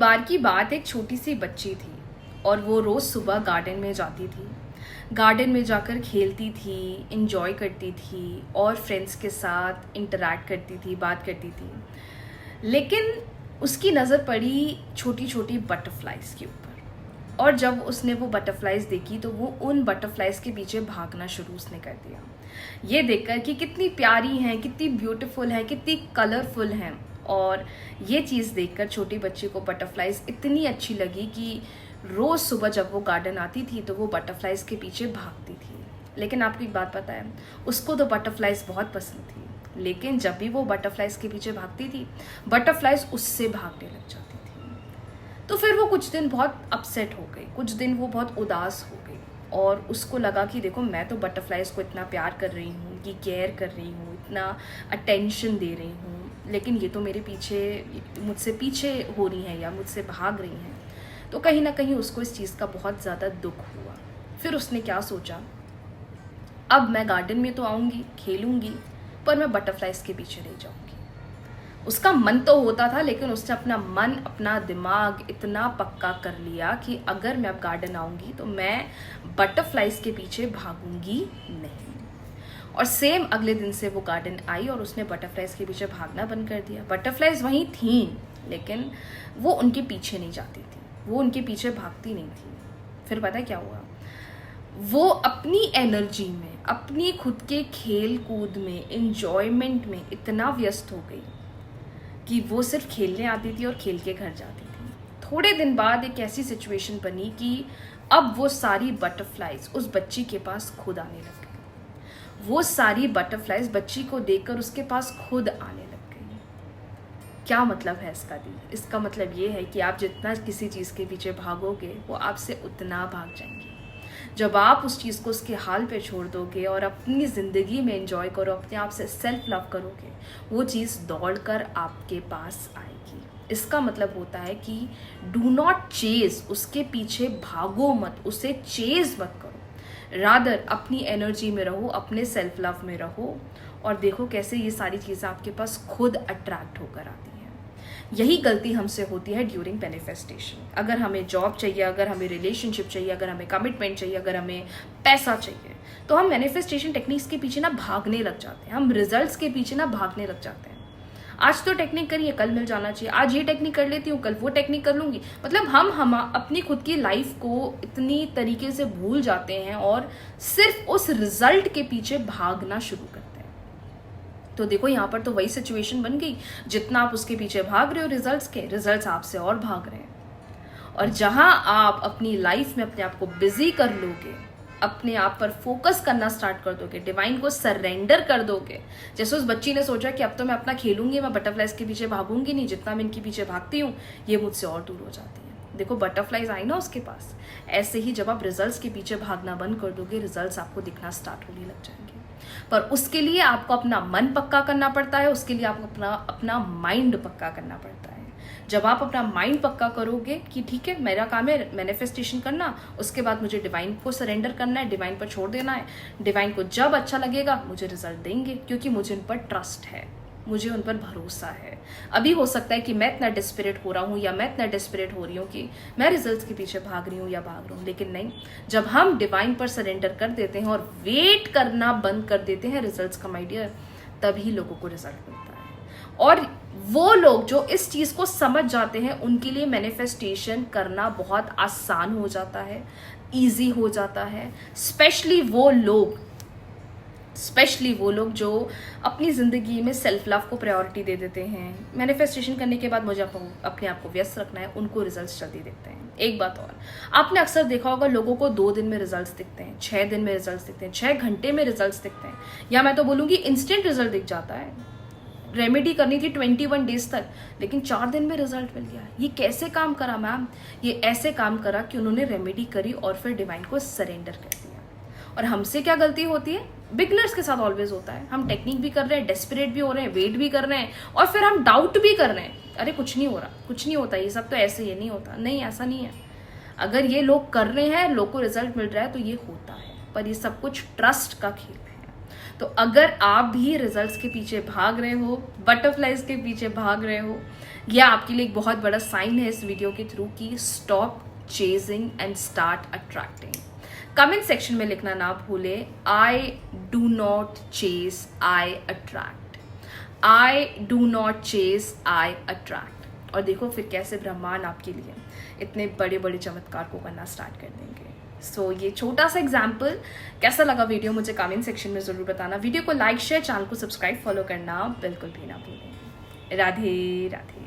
बार की बात, एक छोटी सी बच्ची थी और वो रोज़ सुबह गार्डन में जाती थी। गार्डन में जाकर खेलती थी, इंजॉय करती थी और फ्रेंड्स के साथ इंटरैक्ट करती थी, बात करती थी। लेकिन उसकी नज़र पड़ी छोटी छोटी बटरफ्लाइज के ऊपर, और जब उसने वो बटरफ्लाइज देखी तो वो उन बटरफ्लाइज के पीछे भागना शुरू उसने कर दिया, ये देखकर कि कितनी प्यारी हैं, कितनी ब्यूटीफुल हैं, कितनी कलरफुल हैं। और ये चीज़ देखकर छोटी बच्ची को बटरफ्लाइज इतनी अच्छी लगी कि रोज़ सुबह जब वो गार्डन आती थी तो वो बटरफ्लाइज के पीछे भागती थी। लेकिन आपको एक बात पता है, उसको तो बटरफ्लाइज बहुत पसंद थी, लेकिन जब भी वो बटरफ्लाइज के पीछे भागती थी, बटरफ्लाइज उससे भागने लग जाती थी। तो फिर वो कुछ दिन बहुत अपसेट हो गई, कुछ दिन वो बहुत उदास हो गई और उसको लगा कि देखो, मैं तो बटरफ्लाइज को इतना प्यार कर रही हूँ, ये केयर कर रही हूँ, इतना अटेंशन दे रही हूँ, लेकिन ये तो मेरे पीछे, मुझसे पीछे हो रही हैं या मुझसे भाग रही हैं। तो कहीं ना कहीं उसको इस चीज़ का बहुत ज़्यादा दुख हुआ। फिर उसने क्या सोचा, अब मैं गार्डन में तो आऊँगी, खेलूँगी, पर मैं बटरफ्लाइज के पीछे नहीं जाऊँगी। उसका मन तो होता था, लेकिन उसने अपना मन, अपना दिमाग इतना पक्का कर लिया कि अगर मैं अब गार्डन आऊँगी तो मैं बटरफ्लाइज के पीछे भागूंगी नहीं। और सेम अगले दिन से वो गार्डन आई और उसने बटरफ्लाइज के पीछे भागना बंद कर दिया। बटरफ्लाइज वहीं थीं, लेकिन वो उनके पीछे नहीं जाती थी, वो उनके पीछे भागती नहीं थी। फिर पता क्या हुआ, वो अपनी एनर्जी में, अपनी खुद के खेल कूद में, इंजॉयमेंट में इतना व्यस्त हो गई कि वो सिर्फ खेलने आती थी और खेल के घर जाती थी। थोड़े दिन बाद एक ऐसी सिचुएशन बनी कि अब वो सारी बटरफ्लाइज उस बच्ची के पास खुद आने लग गई। वो सारी बटरफ्लाइज बच्ची को देखकर उसके पास खुद आने लग गई। क्या मतलब है इसका दी? इसका मतलब ये है कि आप जितना किसी चीज़ के पीछे भागोगे, वो आपसे उतना भाग जाएंगे। जब आप उस चीज़ को उसके हाल पे छोड़ दोगे और अपनी ज़िंदगी में एंजॉय करो, अपने आप से सेल्फ लव करोगे, वो चीज़ दौड़ कर आपके पास आएगी। इसका मतलब होता है कि डू नॉट चेज, उसके पीछे भागो मत, उसे चेज मत करो, रादर अपनी एनर्जी में रहो, अपने सेल्फ लव में रहो और देखो कैसे ये सारी चीज़ें आपके पास खुद अट्रैक्ट होकर आती हैं। यही गलती हमसे होती है ड्यूरिंग मैनिफेस्टेशन। अगर हमें जॉब चाहिए, अगर हमें रिलेशनशिप चाहिए, अगर हमें कमिटमेंट चाहिए, अगर हमें पैसा चाहिए, तो हम मैनिफेस्टेशन टेक्निक्स के पीछे ना भागने लग जाते हैं, हम रिजल्ट्स के पीछे ना भागने लग जाते हैं। आज तो टेक्निक करिए, कल मिल जाना चाहिए, आज ये टेक्निक कर लेती हूँ, कल वो टेक्निक कर लूँगी। मतलब हम अपनी खुद की लाइफ को इतनी तरीके से भूल जाते हैं और सिर्फ उस रिजल्ट के पीछे भागना शुरू करते हैं। तो देखो, यहाँ पर तो वही सिचुएशन बन गई, जितना आप उसके पीछे भाग रहे हो रिजल्ट्स के, रिजल्ट्स आपसे और भाग रहे हैं। और जहां आप अपनी लाइफ में अपने आप को बिजी कर लोगे, अपने आप पर फोकस करना स्टार्ट कर दोगे, डिवाइन को सरेंडर कर दोगे, जैसे उस बच्ची ने सोचा कि अब तो मैं अपना खेलूंगी, मैं बटरफ्लाइज के पीछे भागूंगी नहीं, जितना मैं इनके पीछे भागती हूँ ये मुझसे और दूर हो जाती है। देखो, बटरफ्लाइज आई ना उसके पास। ऐसे ही जब आप रिजल्ट्स के पीछे भागना बंद कर दोगे, रिजल्ट्स आपको दिखना स्टार्ट होने लग जाएंगे। पर उसके लिए आपको अपना मन पक्का करना पड़ता है, उसके लिए आपको अपना माइंड पक्का करना पड़ता है। जब आप अपना माइंड पक्का करोगे कि ठीक है, मेरा काम है मैनिफेस्टेशन करना, उसके बाद मुझे डिवाइन को सरेंडर करना है, डिवाइन पर छोड़ देना है, डिवाइन को जब अच्छा लगेगा मुझे रिजल्ट देंगे, क्योंकि मुझे उन पर ट्रस्ट है, मुझे उन पर भरोसा है। अभी हो सकता है कि मैं इतना डिस्परेट हो रहा हूँ या मैं इतना डिस्परेट हो रही हूँ कि मैं रिजल्ट्स के पीछे भाग रही हूँ या भाग रहा हूँ, लेकिन नहीं, जब हम डिवाइन पर सरेंडर कर देते हैं और वेट करना बंद कर देते हैं रिजल्ट्स का, माय डियर, तभी लोगों को रिजल्ट मिलता है। और वो लोग जो इस चीज़ को समझ जाते हैं, उनके लिए मैनिफेस्टेशन करना बहुत आसान हो जाता है, ईजी हो जाता है। स्पेशली वो लोग जो अपनी ज़िंदगी में सेल्फ लव को प्रायोरिटी दे देते हैं। मैनिफेस्टेशन करने के बाद मुझे अपने आप को व्यस्त रखना है, उनको रिजल्ट्स जल्दी दिखते हैं। एक बात और, आपने अक्सर देखा होगा, लोगों को 2 दिन में रिजल्ट्स दिखते हैं, 6 दिन में रिजल्ट्स दिखते हैं, 6 घंटे में रिजल्ट्स दिखते हैं, या मैं तो बोलूँगी इंस्टेंट रिजल्ट दिख जाता है। रेमेडी करनी थी 21 डेज तक, लेकिन 4 दिन में रिजल्ट मिल गया। ये कैसे काम करा मैम? ये ऐसे काम करा कि उन्होंने रेमेडी करी और फिर डिवाइन को सरेंडर कर दिया। और हमसे क्या गलती होती है? बिगनर्स के साथ ऑलवेज होता है, हम टेक्निक भी कर रहे हैं, डेस्परेट भी हो रहे हैं, वेट भी कर रहे हैं, और फिर हम डाउट भी कर रहे हैं, अरे कुछ नहीं हो रहा, कुछ नहीं होता, ये सब तो ऐसे ही नहीं होता। नहीं, ऐसा नहीं है। अगर ये लोग कर रहे हैं, लोग को रिजल्ट मिल रहा है, तो ये होता है, पर ये सब कुछ ट्रस्ट का खेल है। तो अगर आप भी रिजल्ट्स के पीछे भाग रहे हो, बटरफ्लाइज के पीछे भाग रहे हो, यह आपके लिए एक बहुत बड़ा साइन है इस वीडियो के थ्रू कि stop chasing and start attracting. Comment section में लिखना ना भूले, I do not chase, I attract. I do not chase, I attract. और देखो फिर कैसे ब्रह्मांड आपके लिए इतने बड़े बड़े चमत्कार को करना स्टार्ट कर देंगे। सो ये छोटा सा एग्जाम्पल कैसा लगा वीडियो, मुझे कमेंट सेक्शन में ज़रूर बताना। वीडियो को लाइक, शेयर, चैनल को सब्सक्राइब, फॉलो करना बिल्कुल भी ना भूलें। राधे राधे।